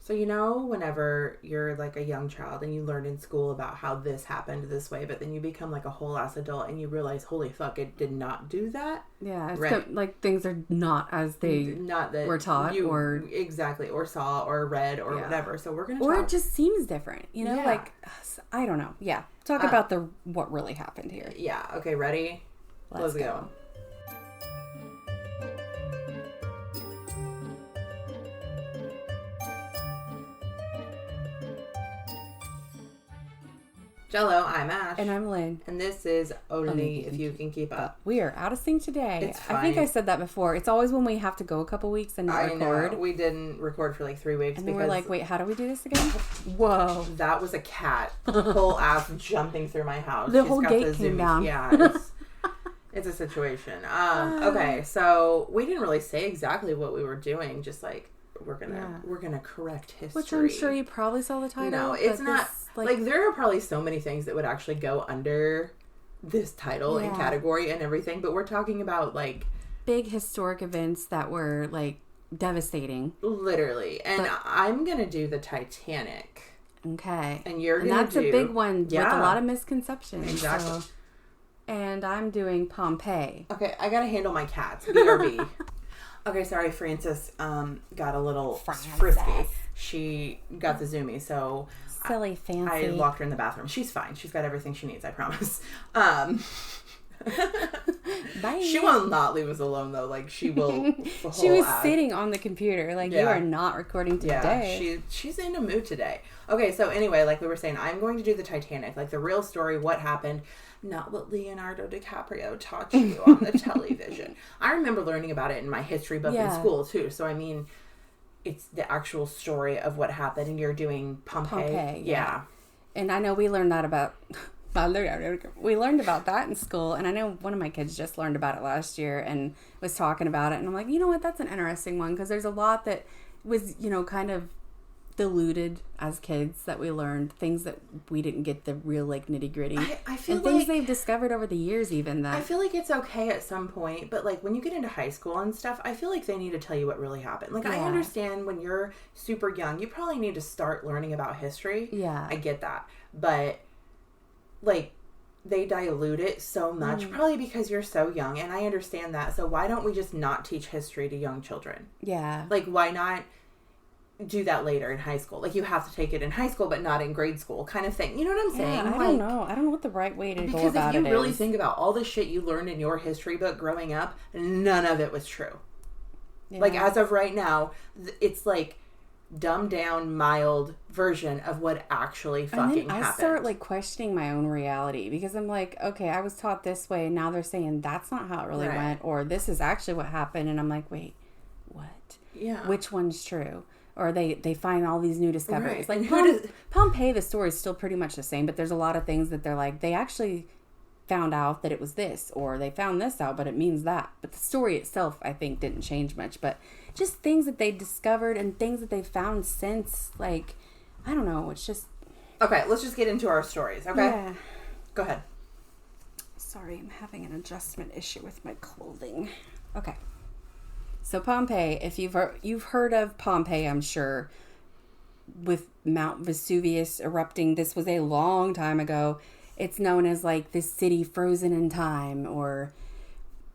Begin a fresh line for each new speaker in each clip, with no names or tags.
So, you know, whenever you're like a young child and you learn in school about how this happened this way, but then you become like a whole ass adult and you realize, holy fuck, it did not do that.
Yeah, it's
right.
Like things are not as they
not that
were taught or
exactly, or saw or read or whatever. So we're going to
Or it just seems different, you know?
Yeah.
Like, I don't know. Yeah. Talk about what really happened here.
Yeah. Okay, ready? Let's go. Jello, I'm Ash.
And I'm Lynn.
And this is Only If You Can Keep Up.
We are out of sync today.
It's fine.
I think I said that before. It's always when we have to go a couple weeks and not record.
Know. We didn't record for like 3 weeks.
And then we're like, wait, how do we do this again? Whoa.
That was a cat. Whole ass jumping through my house.
The whole gate came down.
Yeah, it's a situation. Okay, so we didn't really say exactly what we were doing. Just like, we're gonna correct history.
Which I'm sure you probably saw the title.
No, it's not. Like, there are probably so many things that would actually go under this title and category and everything, but we're talking about, like...
big historic events that were, like, devastating.
Literally. And I'm gonna do the Titanic.
Okay.
And you're gonna
that's a big one with a lot of misconceptions.
Exactly.
So. And I'm doing Pompeii.
Okay, I gotta handle my cats. BRB. Okay, sorry, Frances got a little frisky. She got the zoomies, so...
Silly fancy.
I locked her in the bathroom. She's fine. She's got everything she needs, I promise.
Bye.
She will not leave us alone, though. Like, she will...
She was sitting on the computer. Like, you are not recording today.
Yeah, she's in a mood today. Okay, so anyway, like we were saying, I'm going to do the Titanic. Like, the real story, what happened... Not what Leonardo DiCaprio taught you on the television. I remember learning about it in my history book in school, too. So, I mean, it's the actual story of what happened, and you're doing Pompeii. Yeah.
And I know we learned that about... we learned about that in school, and I know one of my kids just learned about it last year and was talking about it, and I'm like, you know what, that's an interesting one, because there's a lot that was, you know, kind of diluted as kids that we learned, things that we didn't get the real, like, nitty-gritty.
I feel
and things they've discovered over the years, even that.
I feel like it's okay at some point, but, like, when you get into high school and stuff, I feel like they need to tell you what really happened. Like, I understand when you're super young, you probably need to start learning about history.
Yeah.
I get that. But, like, they dilute it so much, probably because you're so young, and I understand that. So why don't we just not teach history to young children?
Yeah.
Like, why not do that later in high school? Like, you have to take it in high school, but not in grade school, kind of thing. You know what I'm saying?
I don't know. I don't know what the right way to go about it is.
Because if you really think about all the shit you learned in your history book growing up, none of it was true. Yeah. Like, as of right now, it's like dumbed down, mild version of what actually fucking happened. I
start, like, questioning my own reality, because I'm like, okay, I was taught this way, and now they're saying that's not how it really went, or this is actually what happened, and I'm like, wait, what?
Yeah.
Which one's true? Or they find all these new discoveries.
Right.
Like, Pompeii, the story is still pretty much the same, but there's a lot of things that they're like, they actually found out that it was this, or they found this out, but it means that. But the story itself, I think, didn't change much. But just things that they discovered and things that they found since, like, I don't know, it's just...
Okay, let's just get into our stories, okay?
Yeah.
Go ahead.
Sorry, I'm having an adjustment issue with my clothing. Okay. So Pompeii, if you've heard of Pompeii, I'm sure, with Mount Vesuvius erupting. This was a long time ago. It's known as, like, this city frozen in time, or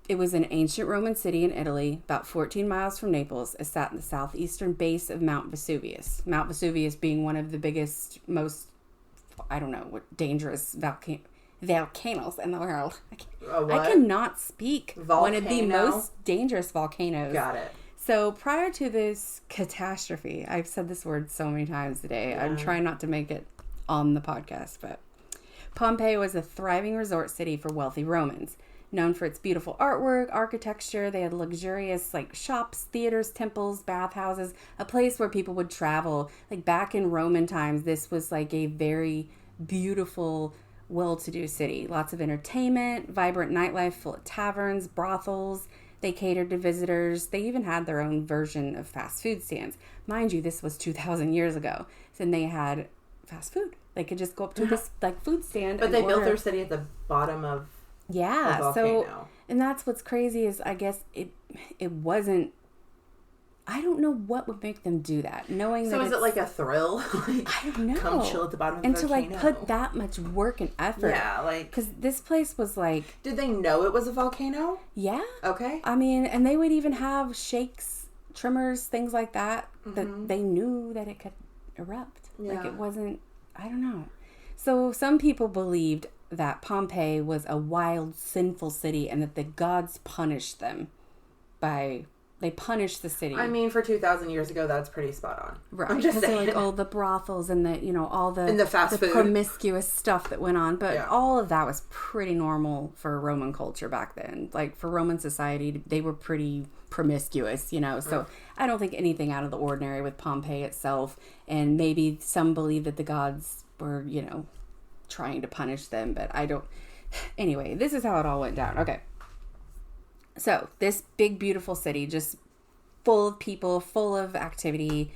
it was an ancient Roman city in Italy, about 14 miles from Naples. It sat in the southeastern base of Mount Vesuvius. Mount Vesuvius being one of the biggest, most, I don't know, what dangerous volcanoes in the world. I cannot speak.
Volcano?
One of the most dangerous volcanoes.
Got it.
So prior to this catastrophe, I've said this word so many times today. Yeah. I'm trying not to make it on the podcast, but Pompeii was a thriving resort city for wealthy Romans. Known for its beautiful artwork, architecture, they had luxurious, like, shops, theaters, temples, bathhouses, a place where people would travel. Like, back in Roman times, this was, like, a very beautiful, well-to-do city. Lots of entertainment, vibrant nightlife full of taverns, brothels. They catered to visitors. They even had their own version of fast food stands. Mind you, this was 2,000 years ago. So they had fast food. They could just go up to this, like, food stand.
But they built their city at the bottom of a volcano.
And that's what's crazy is, I guess, it wasn't I don't know what would make them do that, knowing
so
that.
So is it like a thrill?
I don't know.
Come chill at the bottom of the volcano.
And to like put that much work and effort.
Yeah, like
because this place was like.
Did they know it was a volcano?
Yeah.
Okay.
I mean, and they would even have shakes, tremors, things like that. That they knew that it could erupt.
Yeah.
Like it wasn't. I don't know. So some people believed that Pompeii was a wild, sinful city, and that the gods punished them by. They punished the city.
I mean, for 2,000 years ago, that's pretty spot on.
Right.
I'm just saying.
Like all the brothels and the, all the...
And the fast food.
Promiscuous stuff that went on. But
yeah.
all of that was pretty normal for Roman culture back then. Like, for Roman society, they were pretty promiscuous, So I don't think anything out of the ordinary with Pompeii itself. And maybe some believe that the gods were, trying to punish them. But I don't... Anyway, this is how it all went down. Okay. So, this big, beautiful city, just full of people, full of activity.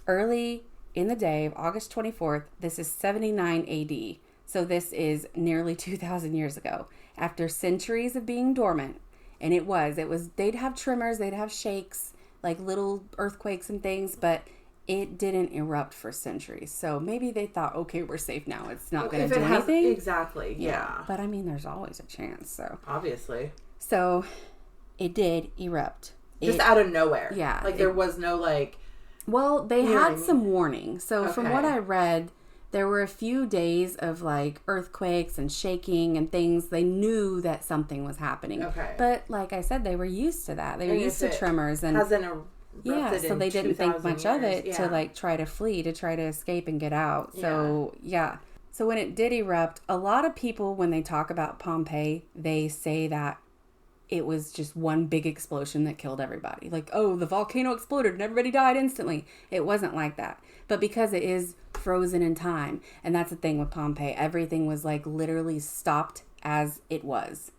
Early in the day of August 24th, this is 79 AD. So, this is nearly 2,000 years ago. After centuries of being dormant, and it was, they'd have tremors, they'd have shakes, like little earthquakes and things, but it didn't erupt for centuries. So, maybe they thought, okay, we're safe now. It's not going to do anything.
Exactly, yeah.
But, I mean, there's always a chance, so.
Obviously.
So, it did erupt.
Just out of nowhere.
Yeah.
Like, there was no, like...
Well, they had some warning. So, from what I read, there were a few days of, like, earthquakes and shaking and things. They knew that something was happening.
Okay.
But, like I said, they were used to that. They were used to tremors. And
hasn't erupted
so they didn't think much
years.
of it to, like, try to flee, to try to escape and get out. So, yeah. So, when it did erupt, a lot of people, when they talk about Pompeii, they say that it was just one big explosion that killed everybody. Like, oh, the volcano exploded and everybody died instantly. It wasn't like that. But because it is frozen in time, and that's the thing with Pompeii, everything was like literally stopped as it was.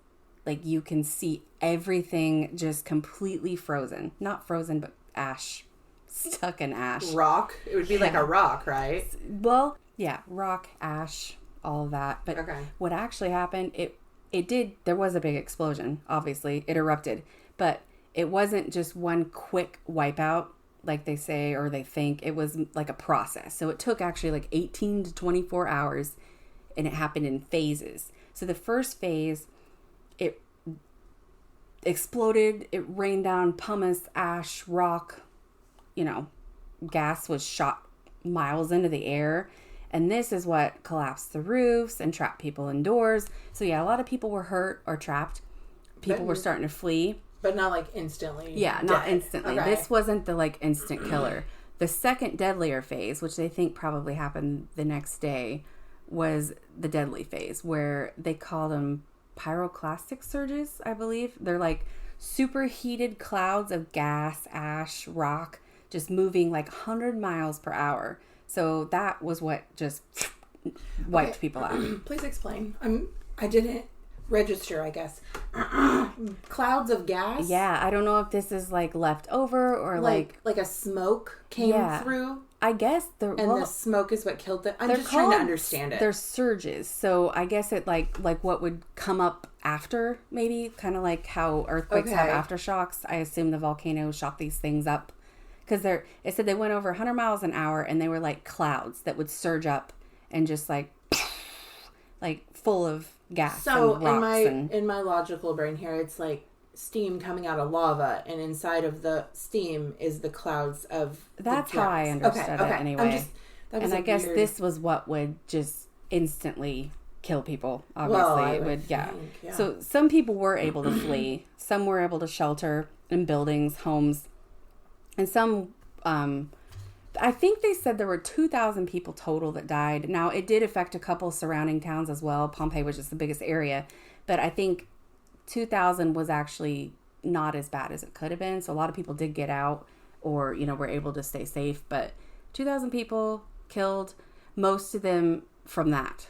Like you can see everything just completely frozen. Not frozen, but ash. Stuck in ash.
Rock? It would be like a rock, right?
Well, yeah, rock, ash, all of that. But what actually happened, there was a big explosion, obviously. It erupted. But it wasn't just one quick wipeout, like they say or they think. It was like a process. So it took actually like 18 to 24 hours, and it happened in phases. So the first phase, it exploded, it rained down pumice, ash, rock, gas was shot miles into the air. And this is what collapsed the roofs and trapped people indoors. So, yeah, a lot of people were hurt or trapped. People were starting to flee.
But not, like, instantly.
Yeah, not instantly. Okay. This wasn't the, like, instant killer. The second deadlier phase, which they think probably happened the next day, was the deadly phase, where they call them pyroclastic surges, I believe. They're, like, superheated clouds of gas, ash, rock, just moving, like, 100 miles per hour. So that was what just wiped people out.
Please explain. I didn't register, I guess. Clouds of gas?
Yeah, I don't know if this is like left over or like
a smoke came through.
I guess
the smoke is what killed them. I'm just trying to understand it.
They're surges. So I guess it like what would come up after, maybe kind of like how earthquakes have aftershocks. I assume the volcano shot these things up. Because it said they went over 100 miles an hour, and they were like clouds that would surge up and just like full of gas.
So
and rocks
in my logical brain here, it's like steam coming out of lava, and inside of the steam is the clouds of.
That's how I understood it anyway. I guess this was what would just instantly kill people. Obviously, So some people were able to flee. Some were able to shelter in buildings, homes. And some, I think they said there were 2,000 people total that died. Now, it did affect a couple surrounding towns as well. Pompeii was just the biggest area. But I think 2,000 was actually not as bad as it could have been. So a lot of people did get out or, were able to stay safe. But 2,000 people killed, most of them from that,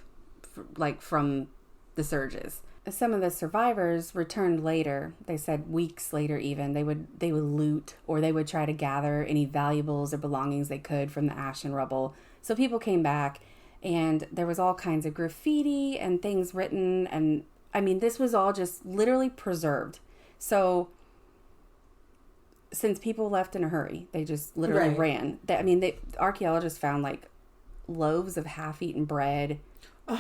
from the surges. Some of the survivors returned later. They said weeks later even. They would loot, or they would try to gather any valuables or belongings they could from the ash and rubble. So people came back, and there was all kinds of graffiti and things written. And I mean, this was all just literally preserved. So since people left in a hurry, they just literally ran. Archaeologists found like loaves of half-eaten bread,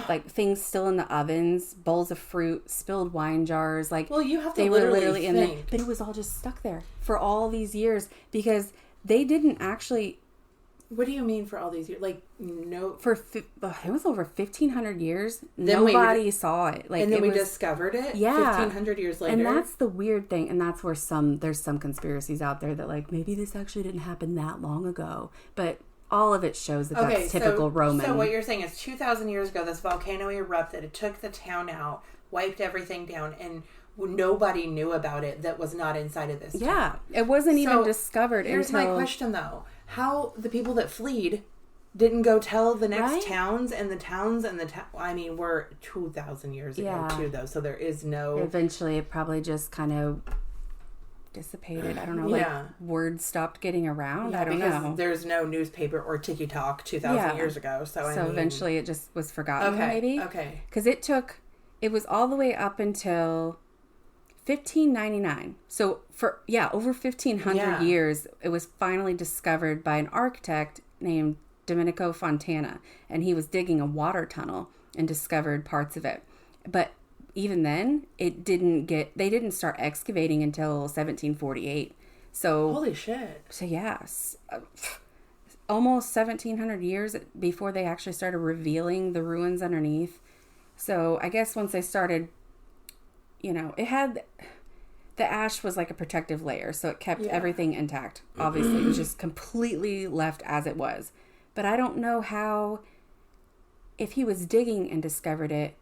like things still in the ovens, bowls of fruit, spilled wine jars. Like,
well, you have to
they were literally in there,
think.
but it was all just stuck there for all these years because they didn't actually.
What do you mean for all these years? Like, no.
It was over 1,500 years. Nobody saw it. Like,
and then we discovered it 1,500 years later.
And that's the weird thing. And that's where there's some conspiracies out there that, like, maybe this actually didn't happen that long ago. But all of it shows that that's typical Roman.
So what you're saying is 2,000 years ago, this volcano erupted. It took the town out, wiped everything down, and nobody knew about it that was not inside of this town.
Yeah. It wasn't even discovered
here's my question, though. How the people that fled didn't go tell the next towns and the towns and the I mean, we're 2,000 years ago too, though, so there is no.
Eventually, it probably just kind of dissipated. I don't know. Like word stopped getting around. I don't know.
There's no newspaper or TikTok 2,000 years ago. So
eventually, it just was forgotten. Maybe.
Okay.
Because it was all the way up until 1599. So for over 1,500 years, it was finally discovered by an architect named Domenico Fontana, and he was digging a water tunnel and discovered parts of it. But even then, they didn't start excavating until 1748. So
holy shit.
So almost 1,700 years before they actually started revealing the ruins underneath. So I guess once they started, it had, the ash was like a protective layer, so it kept everything intact. Obviously, it was just completely left as it was. But I don't know how, if he was digging and discovered it,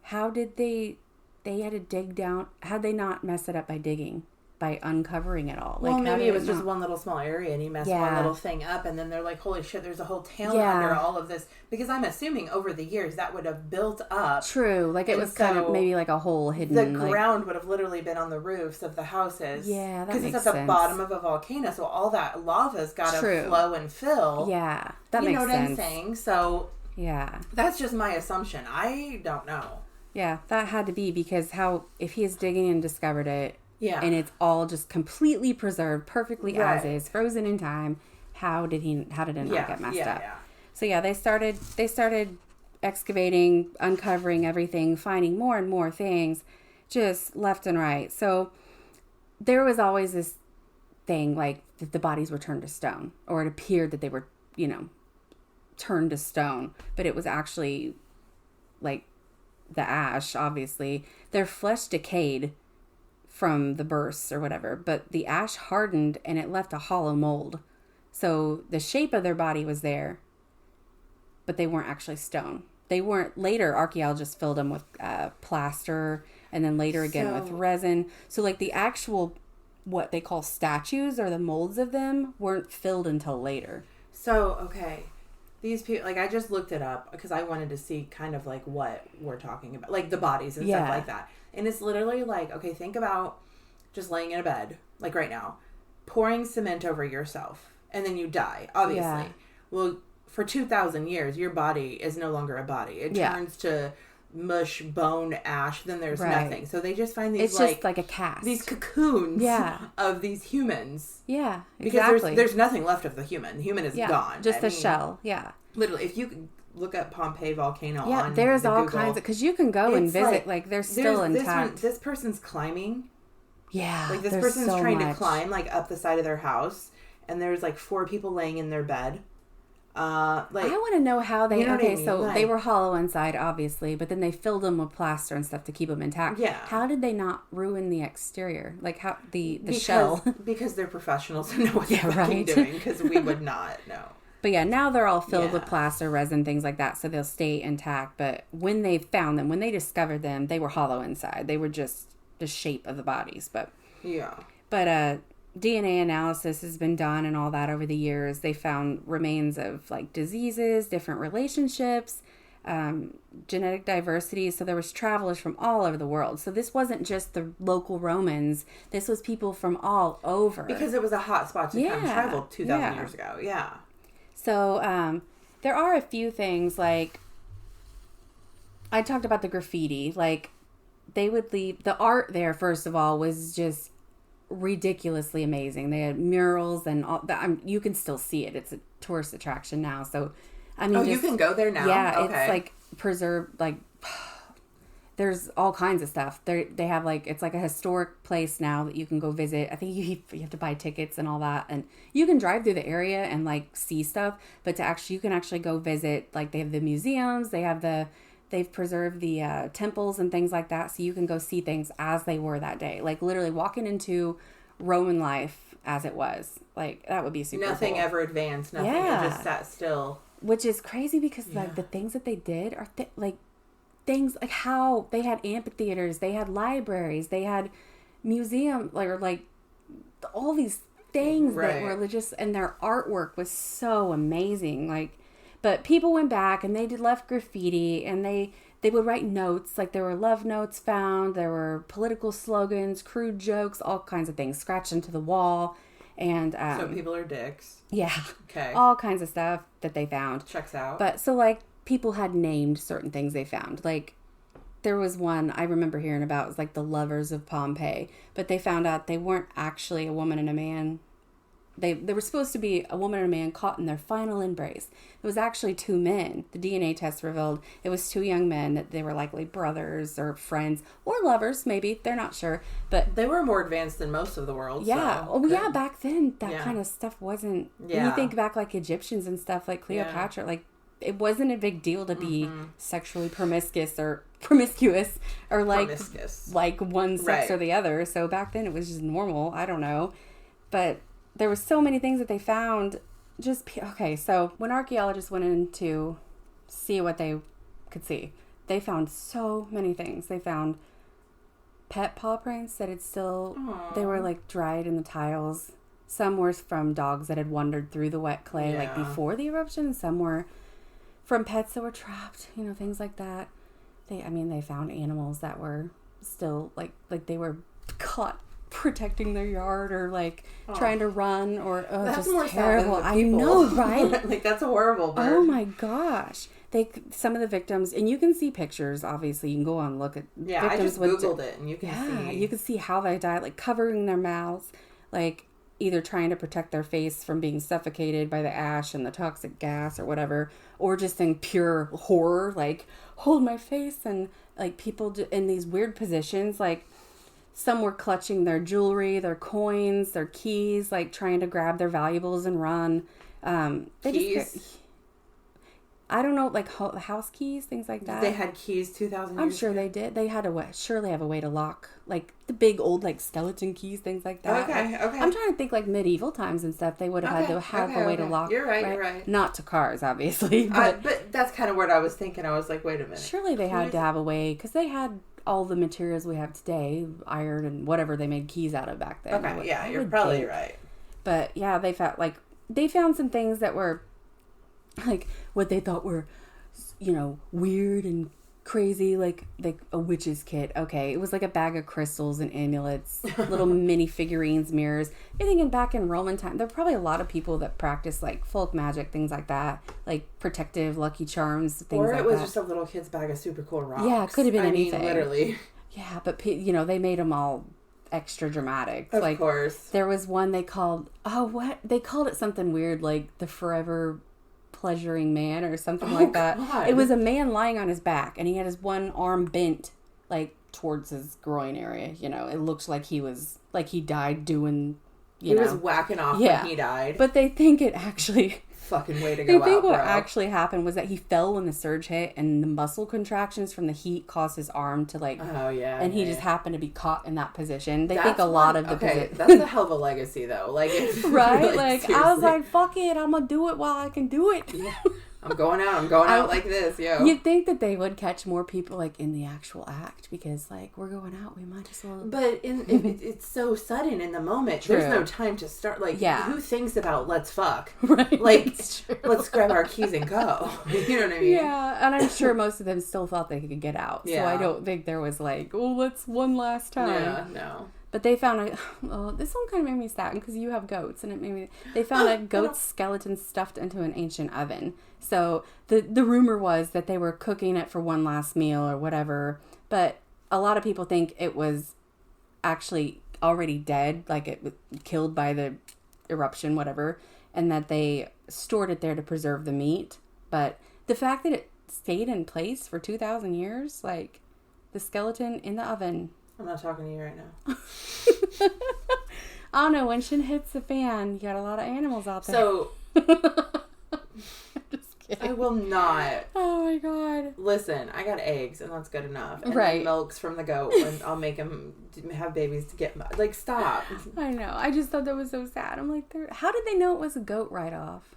how did they had to dig down? How'd they not mess it up by digging? By uncovering it all?
Well, maybe it was just one little small area and he messed one little thing up, and then they're like, holy shit, there's a whole town under all of this. Because I'm assuming over the years that would have built up.
True. Like, it was kind of maybe like a whole hidden.
The ground would have literally been on the roofs of the houses.
Yeah, that makes sense.
Because it's at the bottom of a volcano, so all that lava's got to flow and fill.
Yeah, that makes sense. You know what I'm
saying? So, that's just my assumption. I don't know.
Yeah, that had to be because if he is digging and discovered it, and it's all just completely preserved, perfectly as is, frozen in time, how did it not get messed up? Yeah. So they started excavating, uncovering everything, finding more and more things, just left and right. So there was always this thing like that the bodies were turned to stone, or it appeared that they were, turned to stone, but it was actually like the ash. Obviously, their flesh decayed from the bursts or whatever, but the ash hardened and it left a hollow mold. So the shape of their body was there, but they weren't actually stone. They weren't. Later, archaeologists filled them with plaster, and then later again with resin. So like the actual, what they call statues or the molds of them, weren't filled until later.
So, okay. These people, like, I just looked it up because I wanted to see kind of like what we're talking about, like the bodies and stuff like that. And it's literally like, okay, think about just laying in a bed, like right now, pouring cement over yourself, and then you die, obviously. Yeah. Well, for 2,000 years, your body is no longer a body. It turns to mush, bone, ash, then there's nothing. So they just find these,
it's just like a cast.
These cocoons of these humans.
Yeah,
exactly. Because there's nothing left of the human. The human is gone.
Just the shell,
Literally, if you look up Pompeii volcano on
there's all
Google,
kinds of, because you can go and visit, like they're still intact.
This person's climbing.
Yeah,
like this person's trying to climb like up the side of their house, and there's like 4 people laying in their bed. I
want to know how they. So they were hollow inside, obviously, but then they filled them with plaster and stuff to keep them intact. Yeah. How did they not ruin the exterior? Like how the shell?
Because they're professionals and know what they're doing. Because we would not know.
But now they're all filled with plaster, resin, things like that, so they'll stay intact. But when they found them, when they discovered them, they were hollow inside. They were just the shape of the bodies. But DNA analysis has been done and all that over the years. They found remains of like diseases, different relationships, genetic diversity. So there was travelers from all over the world. So this wasn't just the local Romans. This was people from all over.
Because it was a hot spot to come travel 2,000 years ago. Yeah.
So there are a few things, like I talked about the graffiti. Like they would leave the art there. First of all, was just ridiculously amazing. They had murals and all that. You can still see it. It's a tourist attraction now. So, I mean,
you can go there now?
Yeah,
okay.
It's like preserved, like, there's all kinds of stuff. They have like, it's like a historic place now that you can go visit. I think you have to buy tickets and all that. And you can drive through the area and like see stuff, but you can actually go visit, like they have the museums, they've preserved the temples and things like that. So you can go see things as they were that day. Like literally walking into Roman life as it was. Like that would be super
Nothing
cool.
ever advanced. Nothing. It just sat still.
Which is crazy because like the things that they did are like things like how they had amphitheaters, they had libraries, they had museum, like all these things that were just, and their artwork was so amazing. Like, but people went back and they left graffiti and they would write notes. Like there were love notes found, there were political slogans, crude jokes, all kinds of things scratched into the wall. And
so people are dicks.
Yeah.
Okay.
All kinds of stuff that they found.
Checks out.
But so like people had named certain things they found. Like there was one I remember hearing about, it was like the lovers of Pompeii, but they found out they weren't actually a woman and a man. They were supposed to be a woman and a man caught in their final embrace. It was actually two men. The DNA test revealed it was two young men, that they were likely brothers or friends or lovers, maybe. They're not sure. But
they were more advanced than most of the world.
Yeah.
So
yeah, back then that kind of stuff wasn't.
Yeah.
You think back like Egyptians and stuff, like Cleopatra, like it wasn't a big deal to be sexually promiscuous or like one sex or the other. So back then it was just normal. I don't know. But there were so many things that they found. So when archaeologists went in to see what they could see, they found so many things. They found pet paw prints that had still, they were like dried in the tiles. Some were from dogs that had wandered through the wet clay like before the eruption. Some were from pets that were trapped, things like that. They found animals that were still like they were caught protecting their yard or like trying to run or
that's
just
more
terrible.
Sad than
I know, right?
Like that's a horrible bird.
Oh my gosh. Some of the victims, and you can see pictures, obviously you can go on and look at victims.
I just googled it and you can see.
You can see how they died, like covering their mouths, like either trying to protect their face from being suffocated by the ash and the toxic gas or whatever, or just in pure horror, like hold my face, and like people in these weird positions, like some were clutching their jewelry, their coins, their keys, like trying to grab their valuables and run.
Keys?
I don't know, like house keys, things like that.
They had keys 2,000 years
I'm sure
ago.
they did. They had surely have a way to lock, like the big old like skeleton keys, things like that.
Okay.
I'm trying to think like medieval times and stuff. They would have had to have a way to lock.
You're right.
Not to cars, obviously.
But that's kind of what I was thinking. I was like, wait a minute.
Surely they had to have a way, because they had all the materials we have today, iron and whatever they made keys out of back then.
Okay, yeah, you're probably right.
But yeah, they found some things that were like what they thought were, weird and crazy, like a witch's kit. Okay, it was like a bag of crystals and amulets, little mini figurines, mirrors. You're thinking back in Roman time, there were probably a lot of people that practiced like folk magic, things like that, like protective lucky charms, things like that.
Or it was just a little kid's bag of super cool rocks.
Yeah, it could have been anything.
Literally.
Yeah, but they made them all extra dramatic.
Of course.
There was one they called it something weird, like the forever pleasuring man or something like that.
God.
It was a man lying on his back and he had his one arm bent like towards his groin area. It looked like he died doing,
he was whacking off when he died.
But they think it actually
fucking way to go out,
I think what actually happened was that he fell when the surge hit, and the muscle contractions from the heat caused his arm to like.
Oh yeah.
And he just happened to be caught in that position. They think a lot of the.
Okay, that's a hell of a legacy though. Like,
right? Like seriously. I was like, fuck it, I'm gonna do it while I can do it.
Yeah. I'm going out like this, yo.
You'd think that they would catch more people like in the actual act, because like we're going out, we might as well.
But it's so sudden in the moment.
True.
There's no time to start. Like, who thinks about let's fuck?
Right.
Like, let's grab our keys and go. You know what I mean?
Yeah, and I'm sure most of them still thought they could get out.
Yeah.
So I don't think there was like, let's one last time.
Yeah, no.
But they found this one kind of made me sad because you have goats, and they found a goat's skeleton stuffed into an ancient oven. So the rumor was that they were cooking it for one last meal or whatever, but a lot of people think it was actually already dead, like it was killed by the eruption, whatever, and that they stored it there to preserve the meat. But the fact that it stayed in place for 2,000 years, like the skeleton in the oven.
I'm not talking to you right now.
I don't know, when shit hits the fan, you got a lot of animals out there.
So,
Just kidding.
I will not.
Oh my god.
Listen, I got eggs, and that's good enough. And
Right.
then milks from the goat, and I'll make them have babies to get... Like, stop.
I know. I just thought that was so sad. I'm like, how did they know it was a goat right off?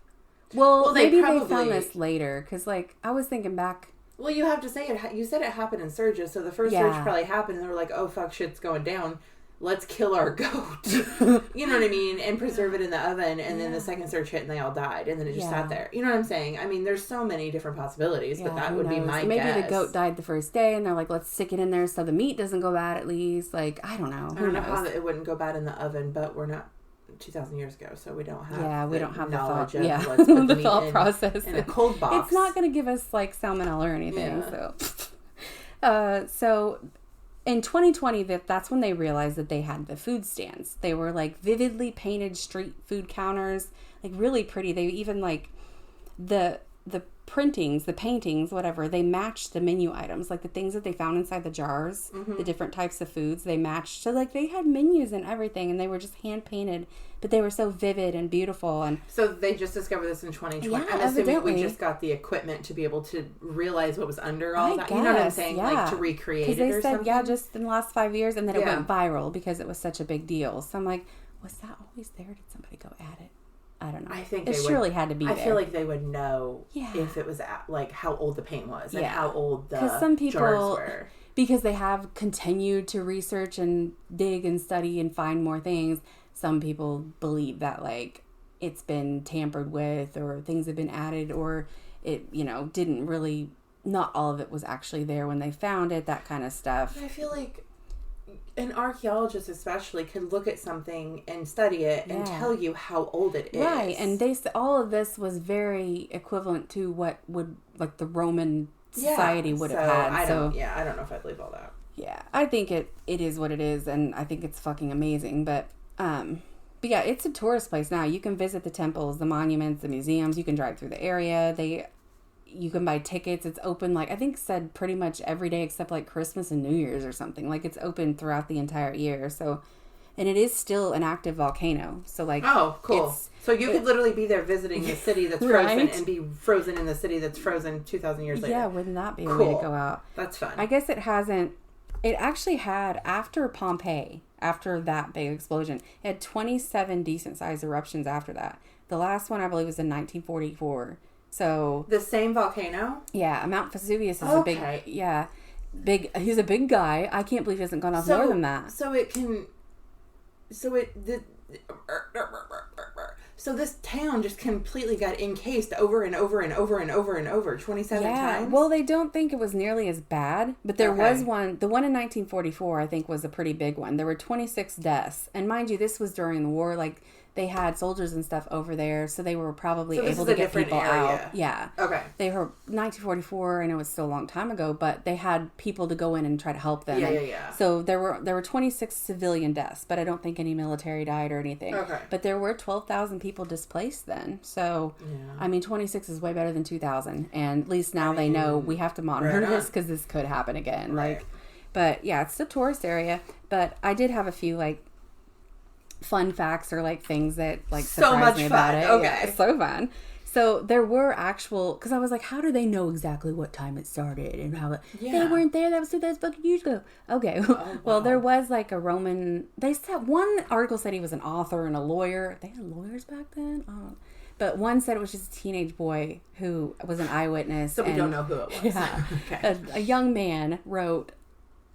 Well,
they
maybe
probably...
they found this later, because, like, I was thinking back...
Well, you have to say it. You said it happened in surges, so the first surge probably happened, and they were like, "Oh fuck, shit's going down. Let's kill our goat." You know what I mean? And preserve it in the oven, and then the second surge hit, and they all died, and then it just sat there. You know what I'm saying? I mean, there's so many different possibilities, but that would be my
Maybe
guess.
the goat died the first day, and they're like, "Let's stick it in there so the meat doesn't go bad at least." Like, I don't know.
I don't know how it wouldn't go bad in the oven, but we're not 2,000 years ago, so we don't have
we don't have
knowledge
the thought,
of let's put
the
meat
thought process
in a cold box.
It's not going to give us like salmonella or anything. So in 2020, that's when they realized that they had the food stands. They were like vividly painted street food counters, like really pretty. They even like the printings, the paintings, whatever, they matched the menu items, like the things that they found inside the jars, the different types of foods they matched. So like they had menus and everything, and they were just hand painted, but they were so vivid and beautiful. And
so they just discovered this in 2020.
Yeah,
I'm assuming
evidently.
we just got the equipment to be able to realize what was under all that. You know what I'm saying?
Yeah.
Like to recreate it
they
or
said,
something.
just in the last 5 years, and then it went viral because it was such a big deal. So I'm like, was that always there? Did somebody go at it? I don't know.
I think
it surely had to be there.
I feel like they would know if it was like how old the paint was and how old the
some people,
jars were.
Because they have continued to research and dig and study and find more things. Some people believe that like it's been tampered with or things have been added or it, didn't really, not all of it was actually there when they found it, that kind of stuff.
But I feel like an archaeologist especially could look at something and study it and tell you how old it is.
Right, and all of this was very equivalent to what would like the Roman society would have had.
I don't know if I believe all that.
Yeah, I think it is what it is, and I think it's fucking amazing. But yeah, it's a tourist place now. You can visit the temples, the monuments, the museums. You can drive through the area. You can buy tickets. It's open, like, I think said pretty much every day except, like, Christmas and New Year's or something. Like, it's open throughout the entire year. So, and it is still an active volcano. So, like...
Oh, cool. So you could literally be there visiting the city that's frozen
right?
and be frozen in the city that's frozen 2,000 years later.
Yeah, wouldn't that be a way to go out?
That's fun.
I guess it hasn't... It actually had, after Pompeii, after that big explosion, it had 27 decent-sized eruptions after that. The last one, I believe, was in 1944. So
the same volcano?
Yeah, Mount Vesuvius is a big, he's a big guy. I can't believe he hasn't gone off more than that.
So this town just completely got encased over and over and over and over and over 27 times?
Well, they don't think it was nearly as bad, but there was one. The one in 1944, I think, was a pretty big one. There were 26 deaths. And mind you, this was during the war. Like, they had soldiers and stuff over there, so they were probably able to get people out. Yeah.
Okay.
They were 1944. I know it's still a long time ago, but they had people to go in and try to help them.
Yeah.
So there were 26 civilian deaths, but I don't think any military died or anything.
Okay.
But there were 12,000 people displaced then. So, I mean, 26 is way better than 2,000, and at least now they know we have to monitor this because this could happen again.
Right.
Like, but yeah, it's a tourist area. But I did have a few like fun facts or like things that like surprised me about it.
Okay.
Yeah, so fun. So there were actual, because I was like, how do they know exactly what time it started and how they weren't there? That was 2,000 fucking years ago. Okay. Well, there was like a Roman. They said one article said he was an author and a lawyer. They had lawyers back then. But one said it was just a teenage boy who was an eyewitness.
So we don't know who it was.
Yeah.
Okay.
A young man wrote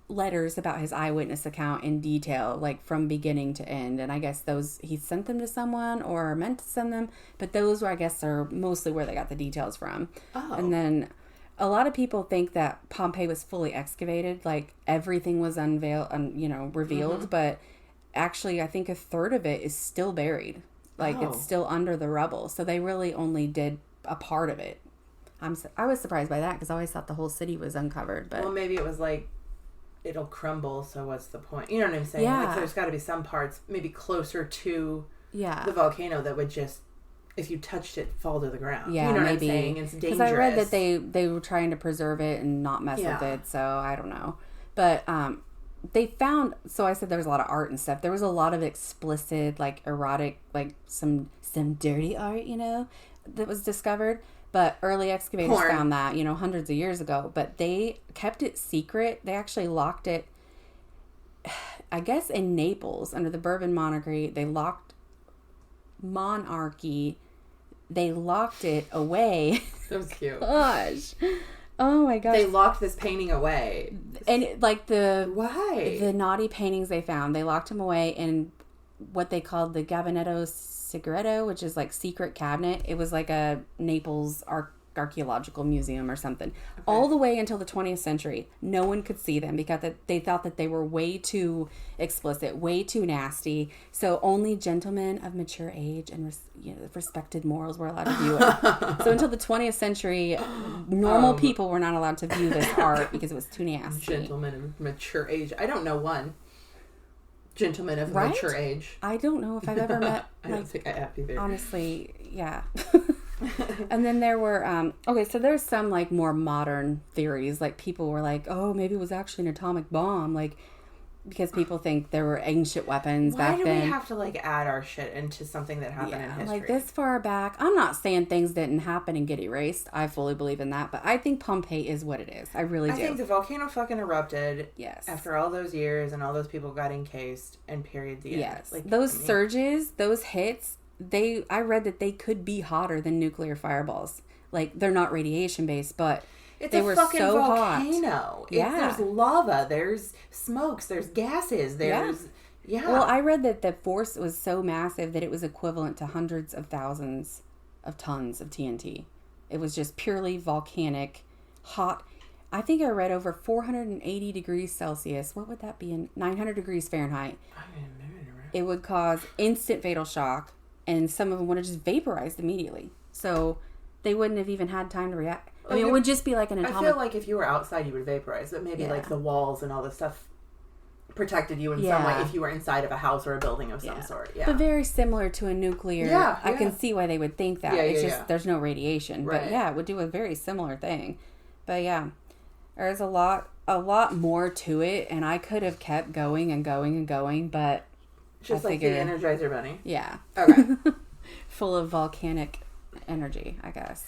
letters about his eyewitness account in detail, like from beginning to end, and I guess those he sent them to someone or meant to send them, but those were, I guess, are mostly where they got the details from. And then a lot of people think that Pompeii was fully excavated, like everything was unveiled and revealed, but actually I think a third of it is still buried, like it's still under the rubble, so they really only did a part of it. I was surprised by that because I always thought the whole city was uncovered, but
well, maybe it was like it'll crumble, so what's the point? You know what I'm saying?
Yeah.
Like, there's got to be some parts maybe closer to
the
volcano that would just, if you touched it, fall to the ground.
Yeah,
you know
maybe.
what I'm saying? It's dangerous.
Because I read that they were trying to preserve it and not mess with it, so I don't know. But they found, so I said there was a lot of art and stuff. There was a lot of explicit, like, erotic, like, some dirty art, you know, that was discovered. But early excavators found that, you know, hundreds of years ago. But they kept it secret. They actually locked it, I guess, in Naples under the Bourbon monarchy. They locked it away.
That was cute.
Gosh. Oh my gosh.
They locked this painting away.
And like
Why?
The naughty paintings they found, they locked them away in what they called the Gabinetto Segreto, which is like secret cabinet. It was like a Naples archaeological museum or something. Okay. All the way until the 20th century, no one could see them because they thought that they were way too explicit, way too nasty. So only gentlemen of mature age and respected morals were allowed to view it. So until the 20th century, normal people were not allowed to view this art because it was too nasty.
Gentlemen of mature age. I don't know one gentleman of mature age.
I don't know if I've ever met.
I don't think I have either.
Honestly, yeah. And then there were so there's some like more modern theories. Like people were like, oh, maybe it was actually an atomic bomb, like because people think there were ancient weapons back then.
Why do we have to like add our shit into something that happened in history?
Like this far back? I'm not saying things didn't happen and get erased. I fully believe in that, but I think Pompeii is what it is. I really do.
I think the volcano fucking erupted.
Yes.
After all those years and all those people got encased and period. The end.
Yes. Like those surges, those hits. I read that they could be hotter than nuclear fireballs. Like they're not radiation based, but they were
fucking
so
volcano.
Hot. Yeah,
there's lava, there's smokes, there's gases, there's
Well, I read that the force was so massive that it was equivalent to hundreds of thousands of tons of TNT. It was just purely volcanic, hot. I think I read over 480 degrees Celsius. What would that be in 900 degrees Fahrenheit? It would cause instant fatal shock. And some of them would have just vaporized immediately. So they wouldn't have even had time to react. I mean, it would just be like an atomic...
I feel like if you were outside, you would vaporize. But maybe like the walls and all the stuff protected you in some way if you were inside of a house or a building of some sort. Yeah.
But very similar to a nuclear... Yeah. I can see why they would think that. It's just there's no radiation. Right. But yeah, it would do a very similar thing. But yeah, there's a lot more to it. And I could have kept going and going and going, but...
Just like the Energizer Bunny?
Yeah.
Okay.
Full of volcanic energy, I guess.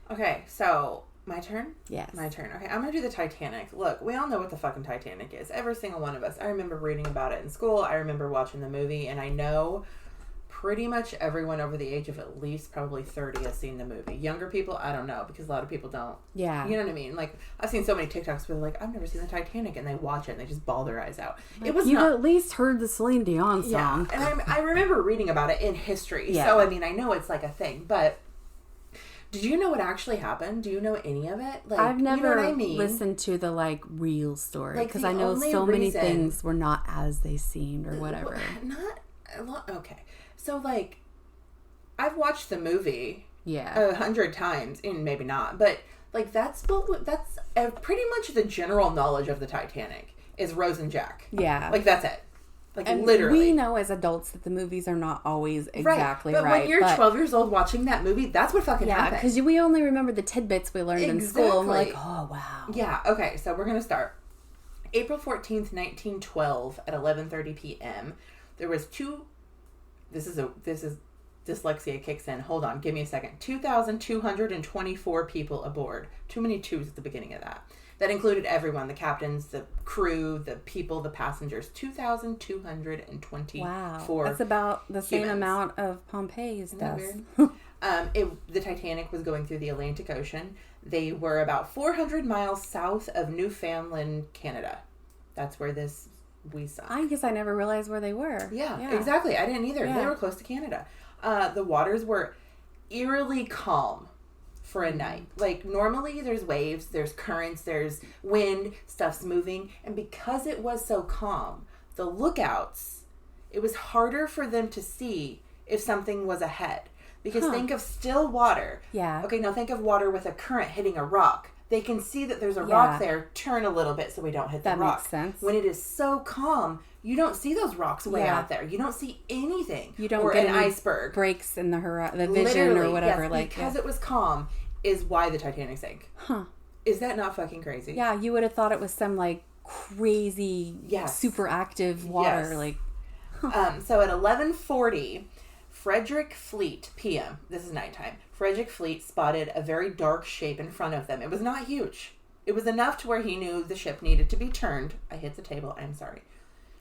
Okay, so my turn?
Yes.
My turn. Okay, I'm going to do the Titanic. Look, we all know what the fucking Titanic is. Every single one of us. I remember reading about it in school. I remember watching the movie. And I know pretty much everyone over the age of at least probably 30 has seen the movie. Younger people, I don't know, because a lot of people don't.
Yeah.
You know what I mean? Like, I've seen so many TikToks where they're like, I've never seen the Titanic, and they watch it and they just bawl their eyes out.
Like, it was you at least heard the Celine Dion song.
Yeah. And I remember reading about it in history. Yeah. So, I mean, I know it's like a thing, but did you know what actually happened? Do you know any of it? Like,
I've never
you know what I mean?
listened to the, like, real story, because I know so many things were not as they seemed or whatever.
Okay. So, like, I've watched the movie 100 times, and maybe not, but like that's pretty much the general knowledge of the Titanic is Rose and Jack.
Yeah,
like that's it. Like
and
literally,
we know as adults that the movies are not always exactly right.
But when you're 12 years old watching that movie, that's what fucking happened.
Because we only remember the tidbits we learned in school, and we're like, oh wow.
Yeah. Okay. So we're gonna start April 14th, 1912 at 11:30 p.m. There was This is dyslexia kicks in. Hold on, give me a second. 2,224 people aboard. Too many twos at the beginning of that. That included everyone, the captains, the crew, the people, the passengers. 2,224.
Wow, that's about the same amount of Pompeii's deaths.
The Titanic was going through the Atlantic Ocean. They were about 400 miles south of Newfoundland, Canada. That's where we sunk.
I guess I never realized where they were.
Yeah. Exactly. I didn't either. Yeah. They were close to Canada. The waters were eerily calm for a night. Like, normally there's waves, there's currents, there's wind, stuff's moving. And because it was so calm, the lookouts, it was harder for them to see if something was ahead. Because think of still water.
Yeah.
Okay, now think of water with a current hitting a rock. they can see that there's a rock there, turn a little bit so we don't hit the rock.
That makes sense.
When it is so calm, you don't see those rocks way out there. You don't see anything.
You don't
get
an
iceberg.
Breaks in the vision or whatever.
Yes, because it was calm is why the Titanic sank.
Huh.
Is that not fucking crazy?
Yeah, you would have thought it was some like crazy, super active water.
Yes.
Like,
so at 11:40, Frederick Fleet PM. This is nighttime. Frederick Fleet spotted a very dark shape in front of them. It was not huge. It was enough to where he knew the ship needed to be turned. I hit the table. I'm sorry.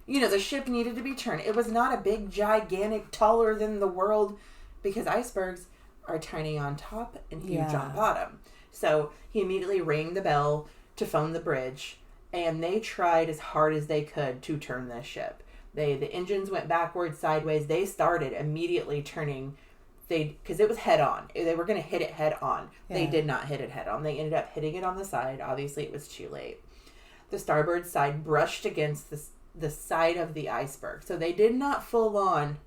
The ship needed to be turned. It was not a big, gigantic, taller than the world, because icebergs are tiny on top and huge on bottom. So he immediately rang the bell to phone the bridge, and they tried as hard as they could to turn this ship. The engines went backwards, sideways. They started immediately turning, because it was head on. They were going to hit it head on. Yeah. They did not hit it head on. They ended up hitting it on the side. Obviously, it was too late. The starboard side brushed against the side of the iceberg. So they did not full on,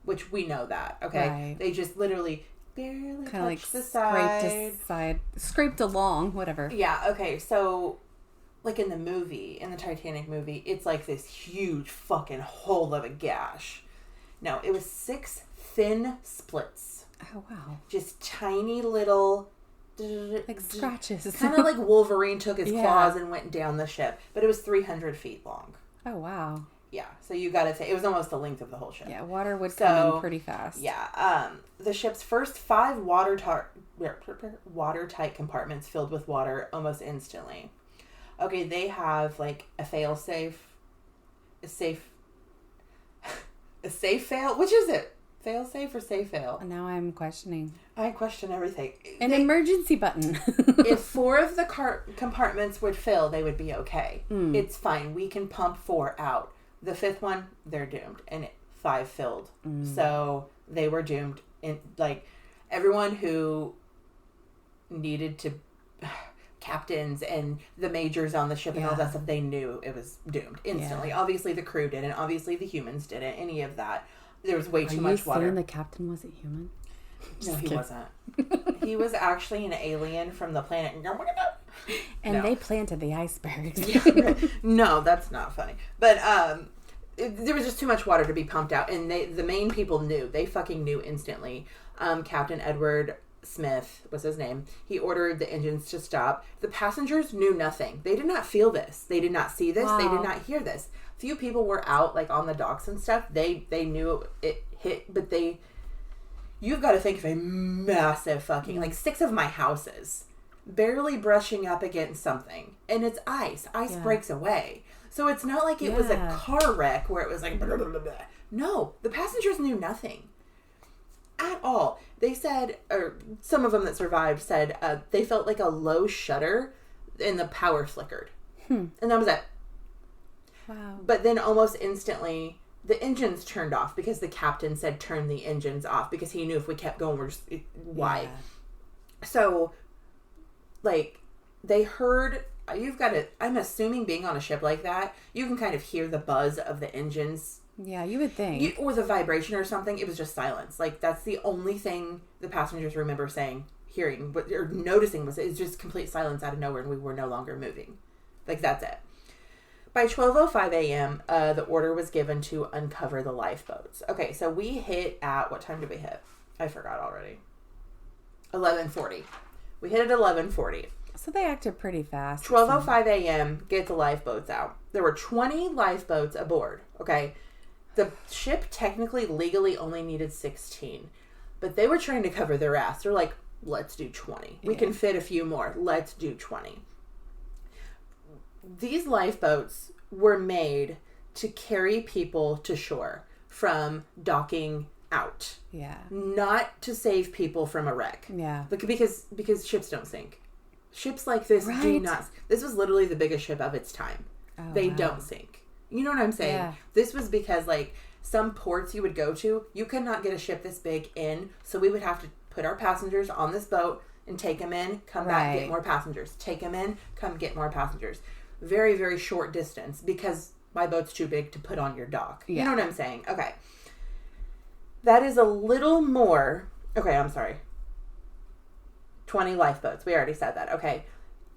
which we know that, okay? Right. They just literally barely touched the side.
Scraped along, whatever.
Yeah, okay. So, like in the Titanic movie, it's like this huge fucking hole of a gash. No, it was 6 thin splits.
Oh, wow.
Just tiny little...
like scratches.
Kind of like Wolverine took his claws and went down the ship. But it was 300 feet long.
Oh, wow.
Yeah, so you gotta say, it was almost the length of the whole ship.
Yeah, water would come in pretty fast.
Yeah, the ship's first 5 watertight compartments filled with water almost instantly. Okay, they have like a fail-safe, a safe fail? Which is it? Fail-safe or safe fail?
Now I'm questioning.
I question everything.
An emergency button.
If 4 of the compartments would fill, they would be okay. It's fine. We can pump 4 out. The 5th one, they're doomed. And 5 filled. So they were doomed. And like everyone who needed to... captains and the majors on the ship and all that stuff, they knew it was doomed instantly. Yeah. Obviously the crew didn't. Obviously the humans didn't. Any of that. There was way too much water.
Are you saying the captain wasn't human?
No, he wasn't. He was actually an alien from the planet.
And they planted the icebergs.
No, that's not funny. But there was just too much water to be pumped out. And the main people knew. They fucking knew instantly. Captain Edward Smith was his name. He ordered the engines to stop. The passengers knew nothing. They did not feel this. They did not see this. Wow. They did not hear this. Few people were out like on the docks and stuff. They knew it hit, but you've got to think of a massive fucking like 6 of my houses barely brushing up against something, and it's ice. Ice breaks away. So it's not like it was a car wreck where it was like blah, blah, blah, blah. No, the passengers knew nothing at all. They said, or some of them that survived said, they felt like a low shudder and the power flickered. And that was it.
Wow.
But then almost instantly, the engines turned off because the captain said turn the engines off because he knew if we kept going, why? Yeah. So, like, they heard, I'm assuming being on a ship like that, you can kind of hear the buzz of the engines.
Yeah, you would think.
Or the vibration or something. It was just silence. Like, that's the only thing the passengers remember hearing, or noticing it's just complete silence out of nowhere, and we were no longer moving. Like, that's it. By 12:05 a.m., the order was given to uncover the lifeboats. Okay, so we hit at, what time did we hit? I forgot already. 11:40. We hit at 11:40.
So they acted pretty fast.
12:05 a.m., get the lifeboats out. There were 20 lifeboats aboard, okay? The ship technically legally only needed 16, but they were trying to cover their ass. They're like, let's do 20. We can fit a few more. Let's do 20. These lifeboats were made to carry people to shore from docking out.
Yeah.
Not to save people from a wreck.
Yeah.
Because ships don't sink. Ships like this do not. This was literally the biggest ship of its time.
Oh,
they don't sink. You know what I'm saying?
Yeah.
This was because, like, some ports you would go to, you could not get a ship this big in, so we would have to put our passengers on this boat and take them in, come back, get more passengers. Take them in, come get more passengers. Very, very short distance because my boat's too big to put on your dock. Yeah. You know what I'm saying? Okay. That is a little more... Okay, I'm sorry. 20 lifeboats. We already said that. Okay.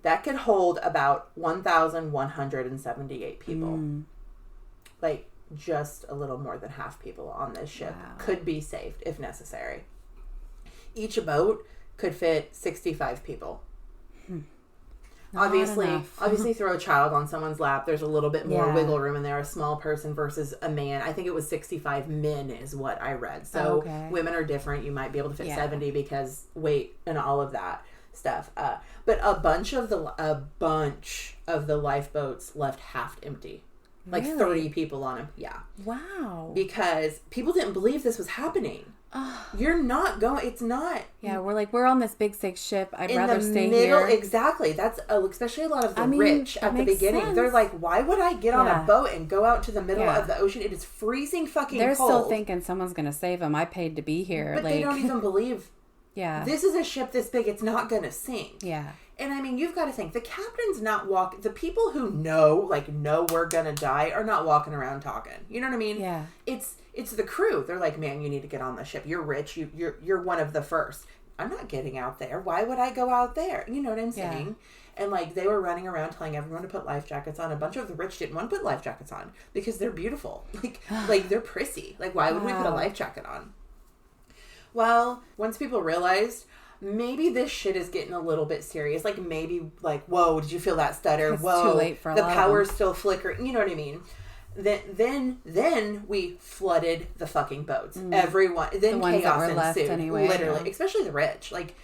that could hold about 1,178 people. Like, just a little more than half people on this ship could be saved if necessary. Each boat could fit 65 people. Obviously throw a child on someone's lap. There's a little bit more wiggle room in there. A small person versus a man. I think it was 65 men is what I read. So women are different. You might be able to fit 70 because weight and all of that stuff. But a bunch of the lifeboats left half empty. Like 30 people on them. Yeah.
Wow.
Because people didn't believe this was happening. You're not going. It's not.
Yeah, we're on this big sick ship. I'd rather stay here.
Exactly. That's especially a lot of the rich at the beginning. Sense. They're like, why would I get on a boat and go out to the middle of the ocean? It is freezing fucking cold.
They're still thinking someone's going to save them. I paid to be here.
But they don't even believe. This is a ship this big. It's not going to sink. Yeah. And I mean, you've got to think, the captain's not walking, the people who know we're going to die are not walking around talking. You know what I mean? Yeah. It's the crew. They're like, man, you need to get on the ship. You're rich. You're one of the first. I'm not getting out there. Why would I go out there? You know what I'm saying? And like, they were running around telling everyone to put life jackets on. A bunch of the rich didn't want to put life jackets on because they're beautiful. Like they're prissy. Like, why would we put a life jacket on? Well, once people realized, maybe this shit is getting a little bit serious. Like, maybe, like, whoa, did you feel that stutter? Whoa, too late for the power's still flickering. You know what I mean? Then we flooded the fucking boats. Everyone. Then the chaos ensued. Anyway, literally, especially the rich. Like,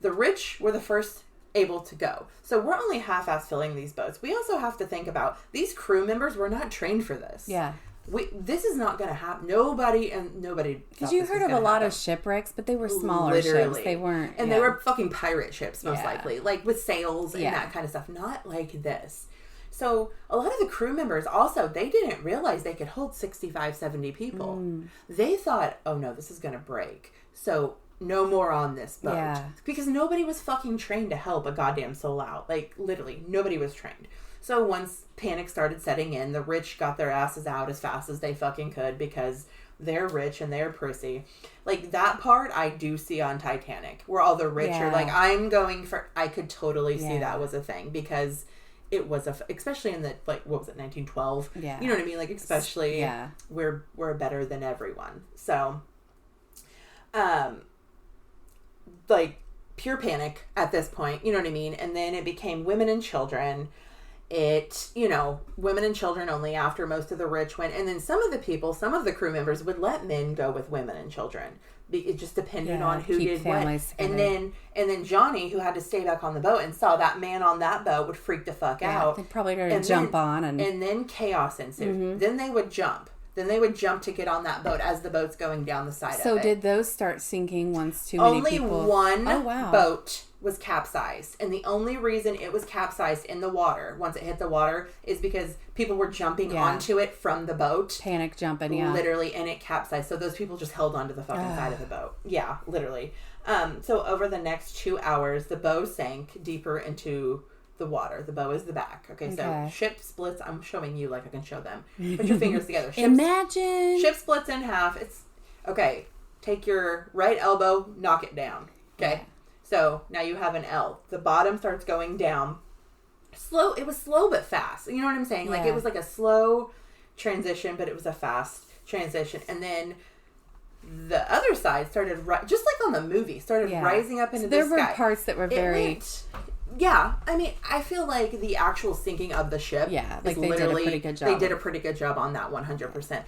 the rich were the first able to go. So we're only half-ass filling these boats. We also have to think about these crew members were not trained for this. Yeah. This is not going to happen. Nobody. Because
you heard of a lot of shipwrecks, but they were smaller ships. They weren't.
And they were fucking pirate ships, most likely. Like with sails and that kind of stuff. Not like this. So a lot of the crew members also, they didn't realize they could hold 65, 70 people. They thought, oh no, this is going to break. So no more on this boat. Yeah. Because nobody was fucking trained to help a goddamn soul out. Like literally, nobody was trained. So once panic started setting in, the rich got their asses out as fast as they fucking could because they're rich and they're prissy. Like, that part I do see on Titanic, where all the rich are like, I could totally see that was a thing because it was especially in the, like, what was it, 1912? Yeah. You know what I mean? Like, especially, we're better than everyone. So, like, pure panic at this point, you know what I mean? And then it became women and children. Women and children only after most of the rich went. And then some of the crew members would let men go with women and children. It just depended on who did what. And then Johnny, who had to stay back on the boat and saw that man on that boat, would freak the fuck out.
They'd probably try to jump on. And
then chaos ensued. Then they would jump. To get on that boat as the boat's going down the side of it.
So did those start sinking once too many people?
Only one boat was capsized. And the only reason it was capsized in the water, once it hit the water, is because people were jumping onto it from the boat.
Panic jumping,
literally, and it capsized. So those people just held onto the fucking side of the boat. Yeah, literally. So over the next 2 hours, the bow sank deeper into the water. The bow is the back. Okay, so ship splits. I'm showing you like I can show them. Put your fingers together.
Imagine.
Ship splits in half. It's okay. Take your right elbow, knock it down. Okay. Yeah. So now you have an L. The bottom starts going down. Slow. It was slow but fast. You know what I'm saying? Like it was like a slow transition, but it was a fast transition. And then the other side started just like on the movie, rising up into the sky.
There were parts that were very.
Yeah, I mean, I feel like the actual sinking of the ship.
Yeah, like they did a pretty good job.
They did a pretty good job on that 100%.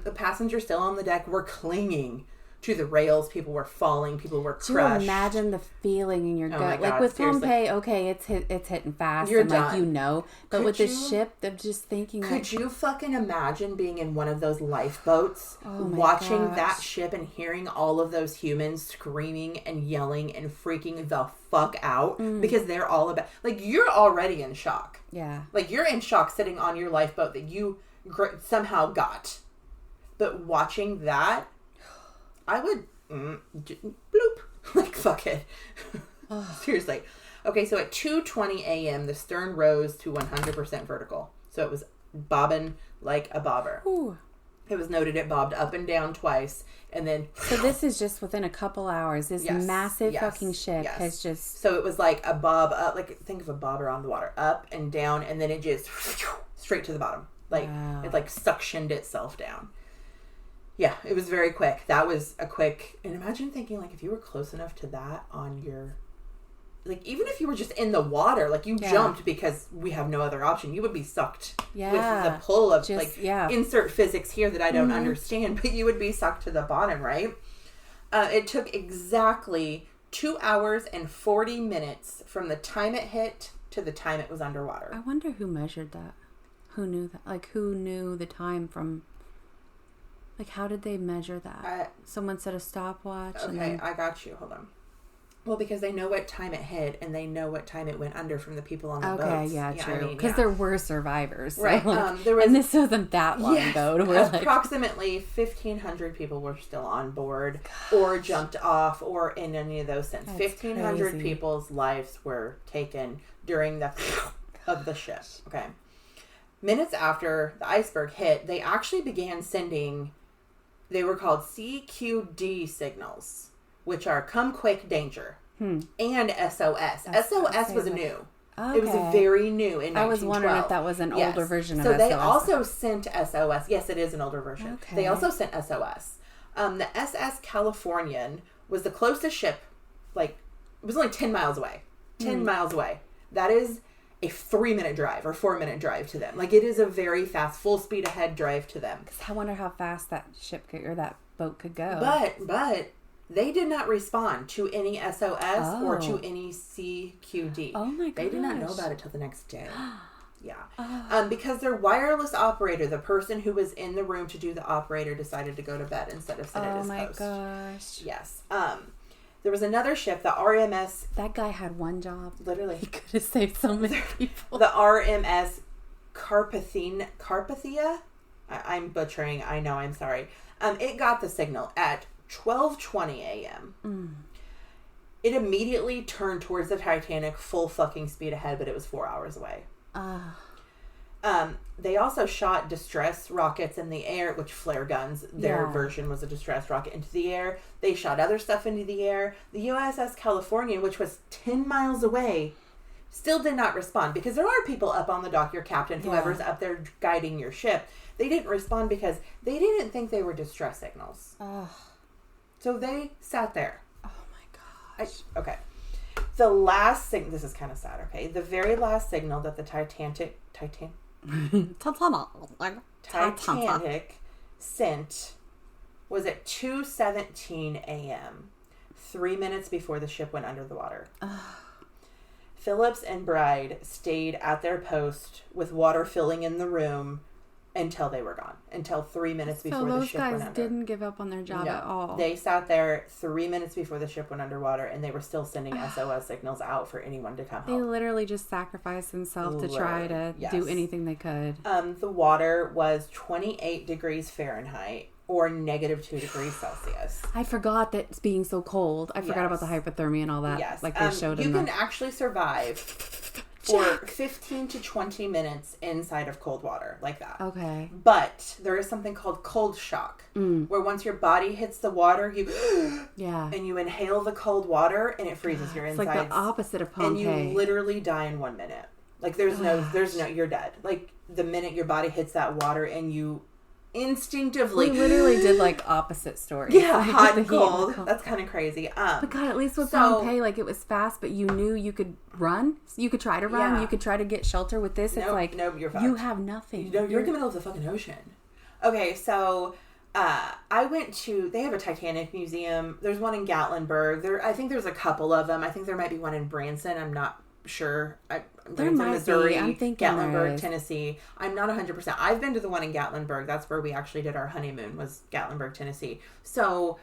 The passengers still on the deck were clinging to the rails. People were falling. People were crushed.
Do you imagine the feeling in your gut?
God,
like with Pompeii, okay, it's hitting fast.
You're
and
done.
Like but with this ship, they're just thinking.
Could you fucking imagine being in one of those lifeboats, watching that ship and hearing all of those humans screaming and yelling and freaking the fuck out because they're all about, like, you're already in shock.
Yeah, like
you're in shock sitting on your lifeboat that you somehow got, but watching that. I would, bloop, like, fuck it. Seriously. Okay, so at 2:20 a.m., the stern rose to 100% vertical. So it was bobbing like a bobber.
Ooh.
It was noted it bobbed up and down twice, and then...
So this is just within a couple hours. This massive fucking ship has just...
So it was like a bob up, like think of a bobber on the water, up and down, and then it just straight to the bottom. Like, it like suctioned itself down. Yeah, it was very quick. That was a quick... And imagine thinking, like, if you were close enough to that on your... Like, even if you were just in the water, like, you jumped because we have no other option, you would be sucked with the pull of, insert physics here that I don't understand, but you would be sucked to the bottom, right? It took exactly 2 hours and 40 minutes from the time it hit to the time it was underwater.
I wonder who measured that. Who knew that? Like, who knew the time from... Like, how did they measure that? Someone set a stopwatch?
Okay, I got you. Hold on. Well, because they know what time it hit, and they know what time it went under from the people on the boats.
Okay, yeah, true. Because there were survivors. So
right.
Like,
there was,
and this wasn't that long ago.
Approximately 1,500 people were still on board or jumped off or in any of those things. 1,500 people's lives were taken during the of the ship. Okay. Minutes after the iceberg hit, they actually began sending, they were called CQD signals, which are come quick danger, and SOS. SOS was new. Okay. It was very new in 1912.
I was wondering if that was an older version of
SOS.
So
they also sent SOS. Yes, it is an older version.
Okay.
They also sent SOS. The SS Californian was the closest ship, like, it was only 10 miles away. 10 miles away. That is a 3-minute drive or 4-minute drive to them. Like, it is a very fast, full speed ahead drive to them.
I wonder how fast that ship could, or that boat could go.
But they did not respond to any SOS or to any CQD.
Oh my gosh.
They did not know about it till the next day. Yeah. Because their wireless operator, the person who was in the room to do the operator, decided to go to bed instead of sit at his post.
Oh my gosh.
Yes. There was another ship, the RMS...
That guy had one job.
Literally.
He could have saved so many people.
The RMS Carpathia? I'm butchering. I know. I'm sorry. It got the signal at 12:20 a.m. It immediately turned towards the Titanic full fucking speed ahead, but it was 4 hours away. They also shot distress rockets in the air, which flare guns. Their version was a distress rocket into the air. They shot other stuff into the air. The USS California, which was 10 miles away, still did not respond because there are people up on the dock, your captain, whoever's up there guiding your ship. They didn't respond because they didn't think they were distress signals. So they sat there.
Oh my gosh.
Okay. The last signal, this is kind of sad, okay? The very last signal that the Titanic sent was at 2:17 a.m., 3 minutes before the ship went under the water. Phillips and Bride stayed at their post with water filling in the room until they were gone. Until 3 minutes before the ship went under.
So those guys didn't give up on their job at all.
They sat there 3 minutes before the ship went underwater, and they were still sending SOS signals out for anyone to come help.
They literally just sacrificed themselves to try to do anything they could.
The water was 28 degrees Fahrenheit or -2 degrees Celsius.
I forgot that it's being so cold. I forgot about the hypothermia and all that.
Yes.
Like they showed in
You can actually survive for 15 to 20 minutes inside of cold water like that.
Okay.
But there is something called cold shock, where once your body hits the water, you and you inhale the cold water and it freezes your insides.
It's like the opposite of Pompeii.
And you literally die in 1 minute. Like there's no, you're dead. Like the minute your body hits that water and you instinctively...
We literally did like opposite stories.
Yeah,
like,
hot and cold. That's kind of crazy.
But God, at least with Pompeii, like it was fast, but you knew you could run. You could try to run.
Yeah.
You could try to get shelter. With this, it's like
you're fucked.
You have nothing.
You're in the middle of the fucking ocean. Okay, so I went to... They have a Titanic museum. There's one in Gatlinburg. I think there's a couple of them. I think there might be one in Branson. I'm not sure. Branson, Missouri,
I'm thinking
Gatlinburg, Tennessee. I'm not 100%. I've been to the one in Gatlinburg. That's where we actually did our honeymoon, was Gatlinburg, Tennessee. So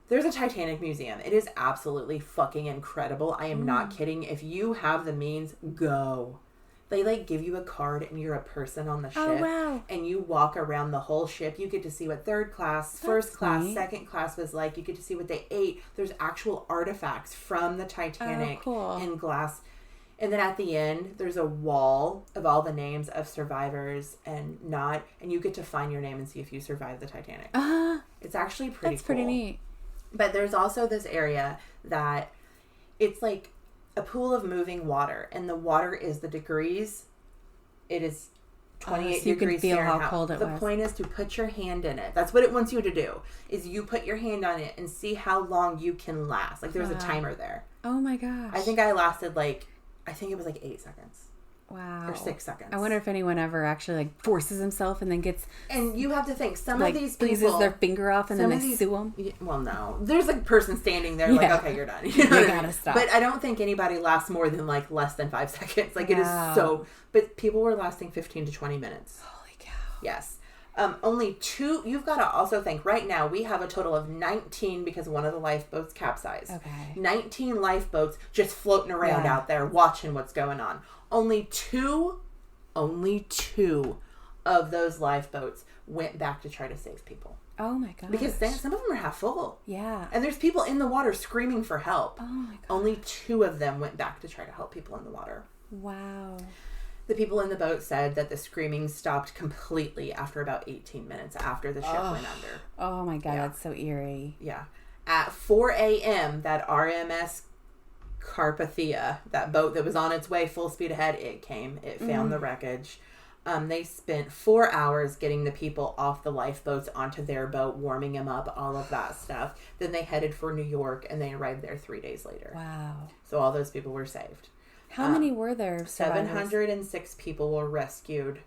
there's a Titanic museum. It is absolutely fucking incredible. I am not kidding. If you have the means, go. They like give you a card and you're a person on the ship.
Oh, wow.
And you walk around the whole ship. You get to see what third class, first class,
neat.
second class was like. You get to see what they ate. There's actual artifacts from the Titanic in glass. And then at the end, there's a wall of all the names of survivors and you get to find your name and see if you survived the Titanic. It's actually pretty cool.
That's pretty neat.
But there's also this area that it's like a pool of moving water, and the water is the degrees. It is 28
so you
degrees
can feel
Fahrenheit.
how cold it
the
was.
point is to put your hand in it. That's what it wants you to do, is you put your hand on it and see how long you can last. Like, there's a timer there.
Oh my gosh.
I think I lasted I think it was 8 seconds.
Wow.
Or 6 seconds.
I wonder if anyone ever actually forces himself and then gets...
And you have to think, some of these people...
squeezes their finger off and then they sue them?
Well, no. There's a person standing there okay, you're done. You
gotta stop.
But I don't think anybody lasts more than less than 5 seconds. It is so... But people were lasting 15 to 20 minutes.
Holy cow.
Yes. Only 2... You've got to also think, right now, we have a total of 19 because one of the lifeboats capsized.
Okay.
19 lifeboats just floating around out there watching what's going on. Only two of those lifeboats went back to try to save people.
Oh my gosh.
Because some of them are half full.
Yeah.
And there's people in the water screaming for help.
Oh my gosh.
Only 2 of them went back to try to help people in the water.
Wow.
The people in the boat said that the screaming stopped completely after about 18 minutes after the ship went under.
Oh my God, that's so eerie.
Yeah. At 4 a.m., that RMS Carpathia, that boat that was on its way full speed ahead, it came. It found the wreckage. They spent 4 hours getting the people off the lifeboats onto their boat, warming them up, all of that stuff. Then they headed for New York, and they arrived there 3 days later.
Wow.
So all those people were saved.
How many were there?
706 people were rescued